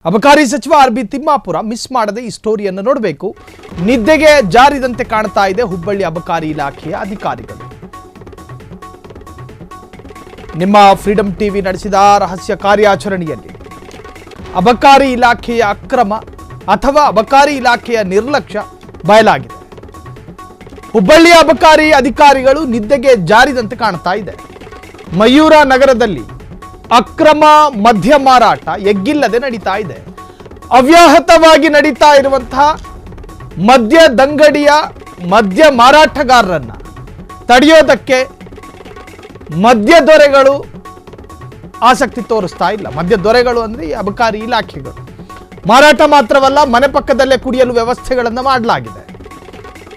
ಅಬಕಾರಿ ಸಚಿವ RB. Timmapur miss ಮಾಡದೆ ಈ ಸ್ಟೋರಿಯನ್ನು ನೋಡಬೇಕು. ನಿದ್ದೆಗೆ ಜಾರಿದಂತೆ ಕಾಣ್ತಾ ಇದೆ ಹುಬ್ಬಳ್ಳಿ ಅಬಕಾರಿ ಇಲಾಖೆಯ ಅಧಿಕಾರಿಗಳು. ನಿಮ್ಮ ಫ್ರೀಡಂ ಟಿವಿ ನಡೆಸಿದ ರಹಸ್ಯ ಕಾರ್ಯಾಚರಣೆಯಲ್ಲಿ ಅಬಕಾರಿ ಇಲಾಖೆಯ ಅಕ್ರಮ ಅಥವಾ ಅಬಕಾರಿ ಇಲಾಖೆಯ ನಿರ್ಲಕ್ಷ್ಯ ಬಯಲಾಗಿದೆ. ಹುಬ್ಬಳ್ಳಿಯ ಅಬಕಾರಿ ಅಧಿಕಾರಿಗಳು ನಿದ್ದೆಗೆ ಜಾರಿದಂತೆ ಕಾಣ್ತಾ ಇದೆ. ಮಯೂರ ನಗರದಲ್ಲಿ ಅಕ್ರಮ ಮದ್ಯ ಮಾರಾಟ ಎಗ್ಗಿಲ್ಲದೆ ನಡೀತಾ ಇದೆ. ಅವ್ಯಾಹತವಾಗಿ ನಡೀತಾ ಇರುವಂತಹ ಮದ್ಯದಂಗಡಿಯ ಮದ್ಯ ಮಾರಾಟಗಾರರನ್ನ ತಡೆಯೋದಕ್ಕೆ ಮದ್ಯ ದೊರೆಗಳು ಆಸಕ್ತಿ ತೋರಿಸ್ತಾ ಇಲ್ಲ. ಮದ್ಯ ದೊರೆಗಳು ಅಂದ್ರೆ ಈ ಅಬಕಾರಿ ಇಲಾಖೆಗಳು. ಮಾರಾಟ ಮಾತ್ರವಲ್ಲ, ಮನೆ ಪಕ್ಕದಲ್ಲೇ ಕುಡಿಯಲು ವ್ಯವಸ್ಥೆಗಳನ್ನು ಮಾಡಲಾಗಿದೆ.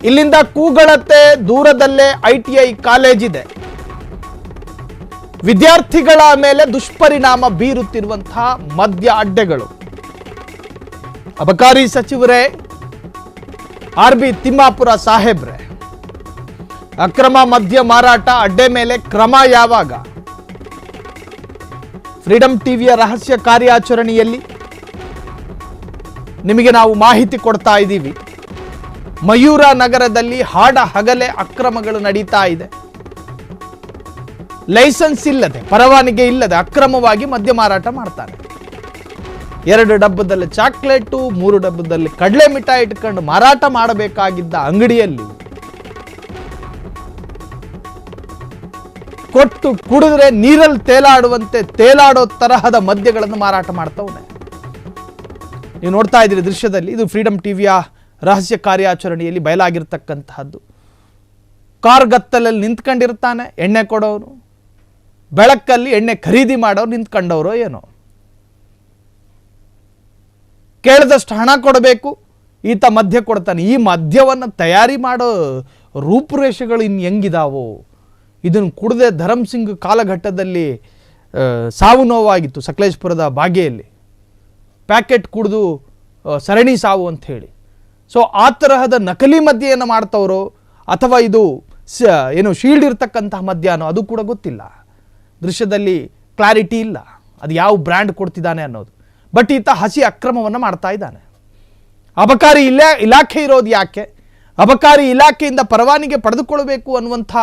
ಇಲ್ಲಿಂದ ಕೂಗಳತೆ ದೂರದಲ್ಲೇ ITI ಕಾಲೇಜ್ ಇದೆ. ವಿದ್ಯಾರ್ಥಿಗಳ ಮೇಲೆ ದುಷ್ಪರಿಣಾಮ ಬೀರುತ್ತಿರುವಂತಹ ಮದ್ಯ ಅಡ್ಡೆಗಳು. ಅಬಕಾರಿ ಸಚಿವರೇ ಆರ್.ಬಿ. ತಿಮ್ಮಾಪುರ ಸಾಹೇಬ್ರೆ, ಅಕ್ರಮ ಮದ್ಯ ಮಾರಾಟ ಅಡ್ಡೆ ಮೇಲೆ ಕ್ರಮ ಯಾವಾಗ? ಫ್ರೀಡಂ ಟಿವಿಯ ರಹಸ್ಯ ಕಾರ್ಯಾಚರಣೆಯಲ್ಲಿ ನಿಮಗೆ ನಾವು ಮಾಹಿತಿ ಕೊಡ್ತಾ ಇದ್ದೀವಿ. ಮಯೂರ ನಗರದಲ್ಲಿ ಹಾಡ ಹಗಲೇ ಅಕ್ರಮಗಳು ನಡೀತಾ ಇದೆ. ಲೈಸೆನ್ಸ್ ಇಲ್ಲದೆ, ಪರವಾನಗಿ ಇಲ್ಲದೆ ಅಕ್ರಮವಾಗಿ ಮದ್ಯ ಮಾರಾಟ ಮಾಡ್ತಾರೆ. 2 ಡಬ್ಬದಲ್ಲಿ ಚಾಕ್ಲೇಟು, 3 ಡಬ್ಬದಲ್ಲಿ ಕಡಲೆ ಮಿಠಾಯಿ ಇಟ್ಕೊಂಡು ಮಾರಾಟ ಮಾಡಬೇಕಾಗಿದ್ದ ಅಂಗಡಿಯಲ್ಲಿ ಕೊಟ್ಟು ಕುಡಿದ್ರೆ ನೀರಲ್ಲಿ ತೇಲಾಡುವಂತೆ ತೇಲಾಡೋ ತರಹದ ಮದ್ಯಗಳನ್ನು ಮಾರಾಟ ಮಾಡ್ತವನೆ. ನೀವು ನೋಡ್ತಾ ಇದ್ದೀರಿ ದೃಶ್ಯದಲ್ಲಿ. ಇದು ಫ್ರೀಡಂ ಟಿವಿಯ ರಹಸ್ಯ ಕಾರ್ಯಾಚರಣೆಯಲ್ಲಿ ಬಯಲಾಗಿರ್ತಕ್ಕಂತಹದ್ದು. ಕಾರ್ ಗತ್ತಲಲ್ಲಿ ನಿಂತ್ಕೊಂಡಿರ್ತಾನೆ ಎಣ್ಣೆ ಕೊಡೋರು, ಬೆಳಕಲ್ಲಿ ಎಣ್ಣೆ ಖರೀದಿ ಮಾಡೋರು ನಿಂತ್ಕೊಂಡವರು ಏನೋ. ಕೇಳಿದಷ್ಟು ಹಣ ಕೊಡಬೇಕು, ಈತ ಮದ್ಯ ಕೊಡ್ತಾನೆ. ಈ ಮದ್ಯವನ್ನು ತಯಾರಿ ಮಾಡೋ ರೂಪುರೇಷೆಗಳು ಇನ್ನು ಹೆಂಗಿದಾವೋ. ಇದನ್ನು ಕುಡದೆ ಧರಮ್ ಸಿಂಗ್ ಕಾಲಘಟ್ಟದಲ್ಲಿ ಸಾವು ನೋವಾಗಿತ್ತು ಸಕಲೇಶ್ಪುರದ ಬಾಗೇಯಲ್ಲಿ. ಪ್ಯಾಕೆಟ್ ಕುಡಿದು ಸರಣಿ ಸಾವು ಅಂತ ಹೇಳಿ. ಸೊ ಆ ತರಹದ ನಕಲಿ ಮದ್ಯವನ್ನು ಮಾಡ್ತವ್ರು ಅಥವಾ ಇದು ಏನು ಶೀಲ್ಡ್ ಇರ್ತಕ್ಕಂತಹ ಮದ್ಯನೋ ಅದು ಕೂಡ ಗೊತ್ತಿಲ್ಲ. ದೃಶ್ಯದಲ್ಲಿ ಕ್ಲಾರಿಟಿ ಇಲ್ಲ ಅದು ಯಾವ ಬ್ರ್ಯಾಂಡ್ ಕೊಡ್ತಿದ್ದಾನೆ ಅನ್ನೋದು. ಬಟ್ ಈತ ಹಸಿ ಅಕ್ರಮವನ್ನು ಮಾಡ್ತಾ ಇದ್ದಾನೆ. ಅಬಕಾರಿ ಇಲಾಖೆ ಇರೋದು ಯಾಕೆ? ಅಬಕಾರಿ ಇಲಾಖೆಯಿಂದ ಪರವಾನಗಿ ಪಡೆದುಕೊಳ್ಬೇಕು ಅನ್ನುವಂಥ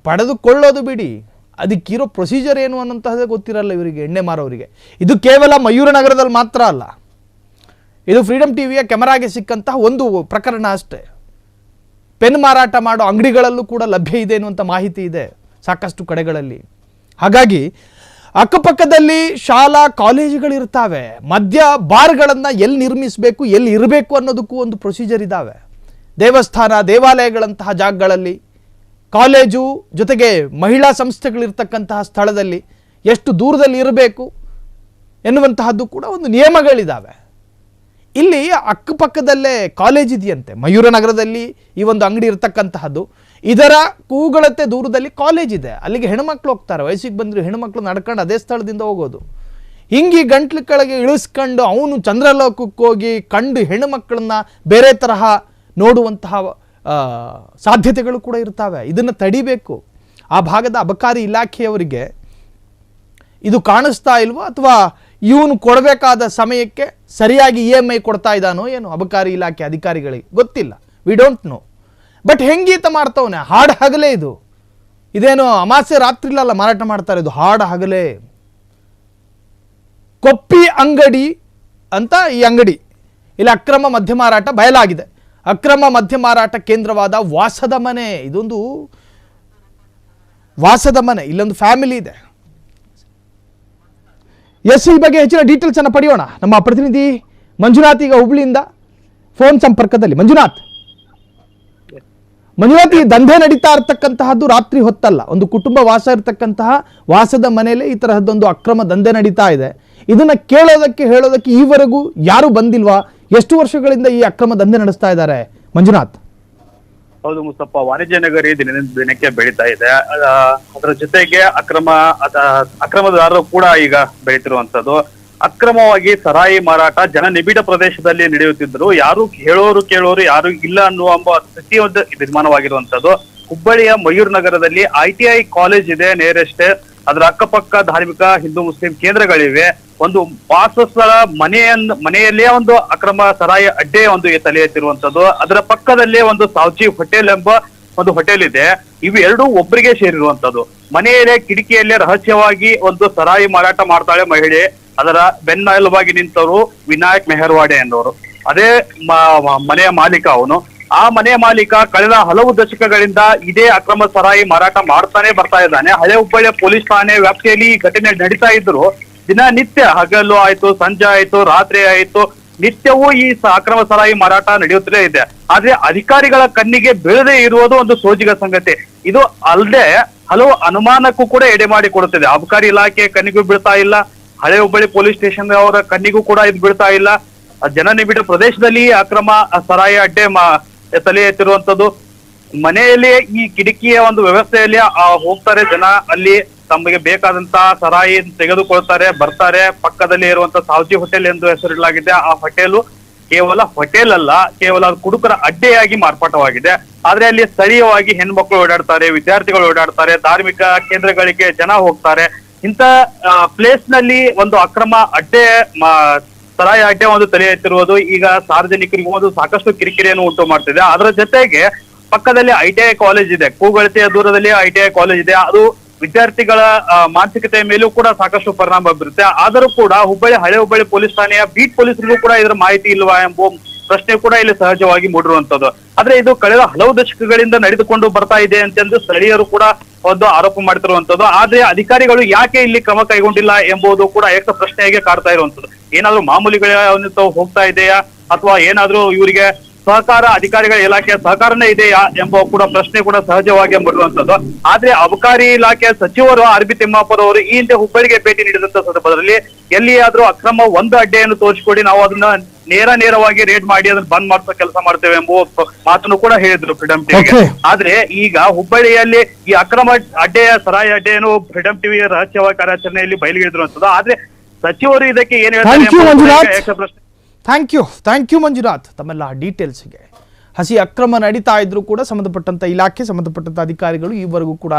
ಪಡೆದುಕೊಳ್ಳೋದು ಬಿಡಿ, ಅದಕ್ಕಿರೋ ಪ್ರೊಸೀಜರ್ ಏನು ಅನ್ನೋಂಥದ್ದೇ ಗೊತ್ತಿರಲ್ಲ ಇವರಿಗೆ, ಎಣ್ಣೆ ಮಾರೋರಿಗೆ. ಇದು ಕೇವಲ ಮಯೂರ ನಗರದಲ್ಲಿ ಮಾತ್ರ ಅಲ್ಲ, ಇದು ಫ್ರೀಡಂ ಟಿವಿಯ ಕ್ಯಾಮರಾಗೆ ಸಿಕ್ಕಂತಹ ಒಂದು ಪ್ರಕರಣ ಅಷ್ಟೇ. ಪೆನ್ ಮಾರಾಟ ಮಾಡೋ ಅಂಗಡಿಗಳಲ್ಲೂ ಕೂಡ ಲಭ್ಯ ಇದೆ ಅನ್ನುವಂಥ ಮಾಹಿತಿ ಇದೆ ಸಾಕಷ್ಟು ಕಡೆಗಳಲ್ಲಿ. ಹಾಗಾಗಿ ಅಕ್ಕಪಕ್ಕದಲ್ಲಿ ಶಾಲಾ ಕಾಲೇಜುಗಳಿರ್ತಾವೆ. ಮದ್ಯ ಬಾರ್ಗಳನ್ನು ಎಲ್ಲಿ ನಿರ್ಮಿಸಬೇಕು, ಎಲ್ಲಿ ಇರಬೇಕು ಅನ್ನೋದಕ್ಕೂ ಒಂದು ಪ್ರೊಸೀಜರ್ ಇದ್ದಾವೆ. ದೇವಸ್ಥಾನ, ದೇವಾಲಯಗಳಂತಹ ಜಾಗಗಳಲ್ಲಿ, ಕಾಲೇಜು ಜೊತೆಗೆ ಮಹಿಳಾ ಸಂಸ್ಥೆಗಳಿರ್ತಕ್ಕಂತಹ ಸ್ಥಳದಲ್ಲಿ ಎಷ್ಟು ದೂರದಲ್ಲಿ ಇರಬೇಕು ಎನ್ನುವಂತಹದ್ದು ಕೂಡ ಒಂದು ನಿಯಮಗಳಿದ್ದಾವೆ. ಇಲ್ಲಿ ಅಕ್ಕಪಕ್ಕದಲ್ಲೇ ಕಾಲೇಜ್ ಇದೆಯಂತೆ. ಮಯೂರ ನಗರದಲ್ಲಿ ಈ ಒಂದು ಅಂಗಡಿ ಇರತಕ್ಕಂತಹದ್ದು. ಇದರ ಕೂಗಳತೆ ದೂರದಲ್ಲಿ ಕಾಲೇಜ್ ಇದೆ. ಅಲ್ಲಿಗೆ ಹೆಣ್ಮಕ್ಳು ಹೋಗ್ತಾರೆ. ವಯಸ್ಸಿಗೆ ಬಂದರು ಹೆಣ್ಮಕ್ಳು ನಡ್ಕೊಂಡು ಅದೇ ಸ್ಥಳದಿಂದ ಹೋಗೋದು. ಹಿಂಗೆ ಗಂಟ್ಲು ಕೆಳಗೆ ಇಳಿಸ್ಕೊಂಡು ಅವನು ಚಂದ್ರಲೋಕಕ್ಕೆ ಹೋಗಿ ಕಂಡು ಹೆಣ್ಣುಮಕ್ಕಳನ್ನ ಬೇರೆ ತರಹ ನೋಡುವಂತಹ ಸಾಧ್ಯತೆಗಳು ಕೂಡ ಇರ್ತವೆ. ಇದನ್ನು ತಡಿಬೇಕು. ಆ ಭಾಗದ ಅಬಕಾರಿ ಇಲಾಖೆಯವರಿಗೆ ಇದು ಕಾಣಿಸ್ತಾ ಇಲ್ವೋ ಅಥವಾ ಇವನು ಕೊಡಬೇಕಾದ ಸಮಯಕ್ಕೆ ಸರಿಯಾಗಿ EMI ಕೊಡ್ತಾ ಇದ್ದಾನೋ ಏನು ಅಬಕಾರಿ ಇಲಾಖೆ ಅಧಿಕಾರಿಗಳಿಗೆ ಗೊತ್ತಿಲ್ಲ. We don't know. ಬಟ್ ಹೆಂಗೀತ ಮಾಡ್ತವನೆ ಹಾಡು ಹಗಲೇ. ಇದೇನು ಅಮಾಸೆ ರಾತ್ರಿಲಲ್ಲ ಮಾರಾಟ ಮಾಡ್ತಾರೆ, ಇದು ಹಾಡು ಹಗಲೇ. ಕೊಪ್ಪಿ ಅಂಗಡಿ ಅಂತ ಈ ಅಂಗಡಿ, ಇಲ್ಲಿ ಅಕ್ರಮ ಮದ್ಯ ಮಾರಾಟ ಬಯಲಾಗಿದೆ. ಅಕ್ರಮ ಮದ್ಯ ಮಾರಾಟ ಕೇಂದ್ರವಾದ ವಾಸದ ಮನೆ, ಇದೊಂದು ವಾಸದ ಮನೆ. ಇಲ್ಲೊಂದು ಫ್ಯಾಮಿಲಿ ಇದೆ. ಈ ಬಗ್ಗೆ ಹೆಚ್ಚಿನ ಡೀಟೇಲ್ಸ್ ಅನ್ನು ಪಡೆಯೋಣ. ನಮ್ಮ ಪ್ರತಿನಿಧಿ ಮಂಜುನಾಥ್ ಈಗ ಹುಬ್ಳಿಯಿಂದ ಫೋನ್ ಸಂಪರ್ಕದಲ್ಲಿ. ಮಂಜುನಾಥ್, ಈ ದಂಧೆ ನಡೀತಾ ಇರ್ತಕ್ಕಂತಹದ್ದು ರಾತ್ರಿ ಹೊತ್ತಲ್ಲ, ಒಂದು ಕುಟುಂಬ ವಾಸ ಇರತಕ್ಕಂತಹ ವಾಸದ ಮನೆಯಲ್ಲೇ ಈ ತರಹದ್ದೊಂದು ಅಕ್ರಮ ದಂಧೆ ನಡೀತಾ ಇದೆ. ಇದನ್ನ ಕೇಳೋದಕ್ಕೆ ಹೇಳೋದಕ್ಕೆ ಈವರೆಗೂ ಯಾರು ಬಂದಿಲ್ವಾ? ಎಷ್ಟು ವರ್ಷಗಳಿಂದ ಈ ಅಕ್ರಮ ದಂಧೆ ನಡೆಸ್ತಾ ಇದ್ದಾರೆ ಮಂಜುನಾಥ್? ಹೌದು ಮುಸ್ತಫ, ವಾಣಿಜ್ಯ ನಗರಿ ದಿನಕ್ಕೆ ಬೆಳೀತಾ ಇದೆ. ಅದರ ಜೊತೆಗೆ ಅಕ್ರಮದಾರರು ಕೂಡ ಈಗ ಬೆಳೀತಿರುವಂತದ್ದು. ಅಕ್ರಮವಾಗಿ ಸರಾಯಿ ಮಾರಾಟ ಜನನಿಬಿಡ ಪ್ರದೇಶದಲ್ಲಿ ನಡೆಯುತ್ತಿದ್ದರು. ಯಾರು ಕೇಳೋರು ಯಾರು ಇಲ್ಲ ಅನ್ನುವ ಸ್ಥಿತಿ ಒಂದು ನಿರ್ಮಾಣವಾಗಿರುವಂತದ್ದು. ಹುಬ್ಬಳ್ಳಿಯ ಮಯೂರ್ ನಗರದಲ್ಲಿ ITI ಕಾಲೇಜ್ ಇದೆ ನೇರಷ್ಟೇ. ಅದರ ಅಕ್ಕಪಕ್ಕ ಧಾರ್ಮಿಕ ಹಿಂದೂ ಮುಸ್ಲಿಂ ಕೇಂದ್ರಗಳಿವೆ. ಒಂದು ವಾಸಸ್ಥಳ ಮನೆಯಲ್ಲೇ ಒಂದು ಅಕ್ರಮ ಸರಾಯಿ ಅಡ್ಡೆ ಒಂದು ತಲೆ ಎತ್ತಿರುವಂತದ್ದು. ಅದರ ಪಕ್ಕದಲ್ಲೇ ಒಂದು ಸಾವ್ಜಿ ಹೋಟೆಲ್ ಎಂಬ ಒಂದು ಹೋಟೆಲ್ ಇದೆ. ಇವು ಎರಡೂ ಒಬ್ಬರಿಗೆ ಸೇರಿರುವಂತದ್ದು. ಮನೆಯಲ್ಲೇ ಕಿಟಕಿಯಲ್ಲೇ ರಹಸ್ಯವಾಗಿ ಒಂದು ಸರಾಯಿ ಮಾರಾಟ ಮಾಡ್ತಾಳೆ ಮಹಿಳೆ. ಅದರ ಬೆನ್ನೆಲುಬಾಗಿ ನಿಂತವರು ವಿನಾಯಕ್ ಮೆಹರ್ವಾಡೆ ಎಂದವರು. ಅದೇ ಮನೆಯ ಮಾಲೀಕ ಅವನು. ಆ ಮನೆಯ ಮಾಲೀಕ ಕಳೆದ ಹಲವು ದಶಕಗಳಿಂದ ಇದೇ ಅಕ್ರಮ ಸರಾಯಿ ಮಾರಾಟ ಮಾಡ್ತಾನೆ ಬರ್ತಾ ಇದ್ದಾನೆ. ಹಳೆ ಹುಬ್ಬಳ್ಳಿಯ ಪೊಲೀಸ್ ಠಾಣೆ ವ್ಯಾಪ್ತಿಯಲ್ಲಿ ಈ ಘಟನೆ ನಡೀತಾ ಇದ್ರು. ದಿನನಿತ್ಯ ಹಗಲು ಆಯ್ತು, ಸಂಜೆ ಆಯ್ತು, ರಾತ್ರಿ ಆಯ್ತು, ನಿತ್ಯವೂ ಈ ಅಕ್ರಮ ಸರಾಯಿ ಮಾರಾಟ ನಡೆಯುತ್ತಲೇ ಇದೆ. ಆದ್ರೆ ಅಧಿಕಾರಿಗಳ ಕಣ್ಣಿಗೆ ಬೀಳದೆ ಇರುವುದು ಒಂದು ಸೋಜಿಗ ಸಂಗತಿ. ಇದು ಅಲ್ಲದೆ ಹಲವು ಅನುಮಾನಕ್ಕೂ ಕೂಡ ಎಡೆ ಮಾಡಿ ಕೊಡುತ್ತದೆ. ಅಬಕಾರಿ ಇಲಾಖೆ ಕಣ್ಣಿಗೂ ಬೀಳ್ತಾ ಇಲ್ಲ, ಹಳೆ ಹುಬ್ಬಳ್ಳಿ ಪೊಲೀಸ್ ಸ್ಟೇಷನ್ ಅವರ ಕಣ್ಣಿಗೂ ಕೂಡ ಇದು ಬೀಳ್ತಾ ಇಲ್ಲ. ಜನನಿಬಿಡ ಪ್ರದೇಶದಲ್ಲಿ ಅಕ್ರಮ ಸರಾಯಿ ಅಡ್ಡೆ ತಲೆ ಎತ್ತಿರುವಂತದ್ದು. ಮನೆಯಲ್ಲಿ ಈ ಕಿಟಕಿಯ ಒಂದು ವ್ಯವಸ್ಥೆಯಲ್ಲಿ ಹೋಗ್ತಾರೆ ಜನ, ಅಲ್ಲಿ ತಮಗೆ ಬೇಕಾದಂತ ಸರಾಯಿ ತೆಗೆದುಕೊಳ್ತಾರೆ, ಬರ್ತಾರೆ. ಪಕ್ಕದಲ್ಲಿ ಇರುವಂತ ಸಾವ್ಜಿ ಹೋಟೆಲ್ ಎಂದು ಹೆಸರಿಡಲಾಗಿದೆ. ಆ ಹೋಟೆಲು ಕೇವಲ ಹೋಟೆಲ್ ಅಲ್ಲ, ಕೇವಲ ಕುಡುಕರ ಅಡ್ಡೆಯಾಗಿ ಮಾರ್ಪಾಟವಾಗಿದೆ. ಆದ್ರೆ ಅಲ್ಲಿ ಸ್ಥಳೀಯವಾಗಿ ಹೆಣ್ಮಕ್ಳು ಓಡಾಡ್ತಾರೆ, ವಿದ್ಯಾರ್ಥಿಗಳು ಓಡಾಡ್ತಾರೆ, ಧಾರ್ಮಿಕ ಕೇಂದ್ರಗಳಿಗೆ ಜನ ಹೋಗ್ತಾರೆ. ಇಂಥ ಪ್ಲೇಸ್ ನಲ್ಲಿ ಒಂದು ಅಕ್ರಮ ಅಡ್ಡೆ ಸರಾಯಿ ಅಡ್ಡೆ ಒಂದು ತಲೆ ಎತ್ತಿರುವುದು ಈಗ ಸಾರ್ವಜನಿಕರಿಗೂ ಒಂದು ಸಾಕಷ್ಟು ಕಿರಿಕಿರಿಯನ್ನು ಉಂಟು ಮಾಡ್ತಿದೆ. ಅದರ ಜೊತೆಗೆ ಪಕ್ಕದಲ್ಲಿ ITI ಕಾಲೇಜ್ ಇದೆ, ಕೂಗಳತೆಯ ದೂರದಲ್ಲಿ ITI ಕಾಲೇಜ್ ಇದೆ. ಅದು ವಿದ್ಯಾರ್ಥಿಗಳ ಮಾನಸಿಕತೆಯ ಮೇಲೂ ಕೂಡ ಸಾಕಷ್ಟು ಪರಿಣಾಮ ಬೀರುತ್ತೆ. ಆದರೂ ಕೂಡ ಹಳೆ ಹುಬ್ಬಳ್ಳಿ ಪೊಲೀಸ್ ಠಾಣೆಯ ಬೀಟ್ ಪೊಲೀಸರಿಗೂ ಕೂಡ ಇದರ ಮಾಹಿತಿ ಇಲ್ವಾ ಎಂಬ ಪ್ರಶ್ನೆ ಕೂಡ ಇಲ್ಲಿ ಸಹಜವಾಗಿ ಮೂಡಿರುವಂತದ್ದು. ಆದ್ರೆ ಇದು ಕಳೆದ ಹಲವು ದಶಕಗಳಿಂದ ನಡೆದುಕೊಂಡು ಬರ್ತಾ ಇದೆ ಅಂತಂದು ಸ್ಥಳೀಯರು ಕೂಡ ಒಂದು ಆರೋಪ ಮಾಡ್ತಿರುವಂತದ್ದು. ಆದ್ರೆ ಅಧಿಕಾರಿಗಳು ಯಾಕೆ ಇಲ್ಲಿ ಕ್ರಮ ಕೈಗೊಂಡಿಲ್ಲ ಎಂಬುದು ಕೂಡ ಏಕ ಪ್ರಶ್ನೆಗೆ ಕಾಡ್ತಾ ಇರುವಂತದ್ದು. ಏನಾದ್ರೂ ಮಾಮೂಲಿಗಳ ಹೋಗ್ತಾ ಇದೆಯಾ, ಅಥವಾ ಏನಾದ್ರೂ ಇವರಿಗೆ ಸಹಕಾರ ಅಧಿಕಾರಿಗಳ ಇಲಾಖೆಯ ಸಹಕಾರನೇ ಇದೆಯಾ ಎಂಬ ಕೂಡ ಪ್ರಶ್ನೆ ಕೂಡ ಸಹಜವಾಗಿ ಬರುವಂತದ್ದು. ಆದ್ರೆ ಅಬಕಾರಿ ಇಲಾಖೆಯ ಸಚಿವರು RB ತಿಮ್ಮಾಪುರ್ ಅವರು ಈ ಹಿಂದೆ ಹುಬ್ಬಳ್ಳಿಗೆ ಭೇಟಿ ನೀಡಿದಂತ ಸಂದರ್ಭದಲ್ಲಿ ಎಲ್ಲಿಯಾದ್ರೂ ಅಕ್ರಮ ಒಂದು ಅಡ್ಡೆಯನ್ನು ತೋರಿಸಿಕೊಡಿ, ನಾವು ಅದನ್ನ ನೇರವಾಗಿ ರೇಡ್ ಮಾಡಿ ಅದನ್ನ ಬಂದ್ ಮಾಡಿಸೋ ಕೆಲಸ ಮಾಡ್ತೇವೆ ಎಂಬ ಮಾತನ್ನು ಕೂಡ ಹೇಳಿದ್ರು ಫ್ರೀಡಂ ಟಿವಿಗೆ. ಆದ್ರೆ ಈಗ ಹುಬ್ಬಳ್ಳಿಯಲ್ಲಿ ಈ ಅಕ್ರಮ ಅಡ್ಡೆಯ ಸರಾಯಿ ಅಡ್ಡೆಯನ್ನು ಫ್ರೀಡಂ ಟಿವಿ ರಹಸ್ಯವಾಗಿ ಕಾರ್ಯಾಚರಣೆಯಲ್ಲಿ ಬಯಲಿಗಿಳಿದಿರುವಂತದ್ದು. ಆದ್ರೆ ಸಚಿವರು ಇದಕ್ಕೆ ಏನ್ ಹೇಳ್ತಾರೆ? ಥ್ಯಾಂಕ್ ಯು ಮಂಜುನಾಥ್ ತಮ್ಮೆಲ್ಲ ಡೀಟೇಲ್ಸ್ಗೆ. ಹಸಿ ಅಕ್ರಮ ನಡೀತಾ ಇದ್ರೂ ಕೂಡ ಸಂಬಂಧಪಟ್ಟಂಥ ಇಲಾಖೆ, ಸಂಬಂಧಪಟ್ಟಂಥ ಅಧಿಕಾರಿಗಳು ಈವರೆಗೂ ಕೂಡ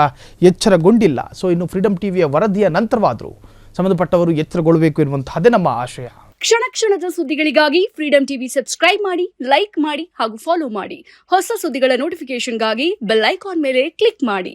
ಎಚ್ಚರಗೊಂಡಿಲ್ಲ. ಸೊ ಇನ್ನು ಫ್ರೀಡಂ ಟಿವಿಯ ವರದಿಯ ನಂತರವಾದರೂ ಸಂಬಂಧಪಟ್ಟವರು ಎಚ್ಚರಗೊಳ್ಳಬೇಕು ಎನ್ನುವಂತಹದ್ದೇ ನಮ್ಮ ಆಶಯ. ಕ್ಷಣ ಕ್ಷಣದ ಸುದ್ದಿಗಳಿಗಾಗಿ ಫ್ರೀಡಂ ಟಿವಿ ಸಬ್ಸ್ಕ್ರೈಬ್ ಮಾಡಿ, ಲೈಕ್ ಮಾಡಿ ಹಾಗೂ ಫಾಲೋ ಮಾಡಿ. ಹೊಸ ಸುದ್ದಿಗಳ ನೋಟಿಫಿಕೇಶನ್ಗಾಗಿ ಬೆಲ್ ಐಕಾನ್ ಮೇಲೆ ಕ್ಲಿಕ್ ಮಾಡಿ.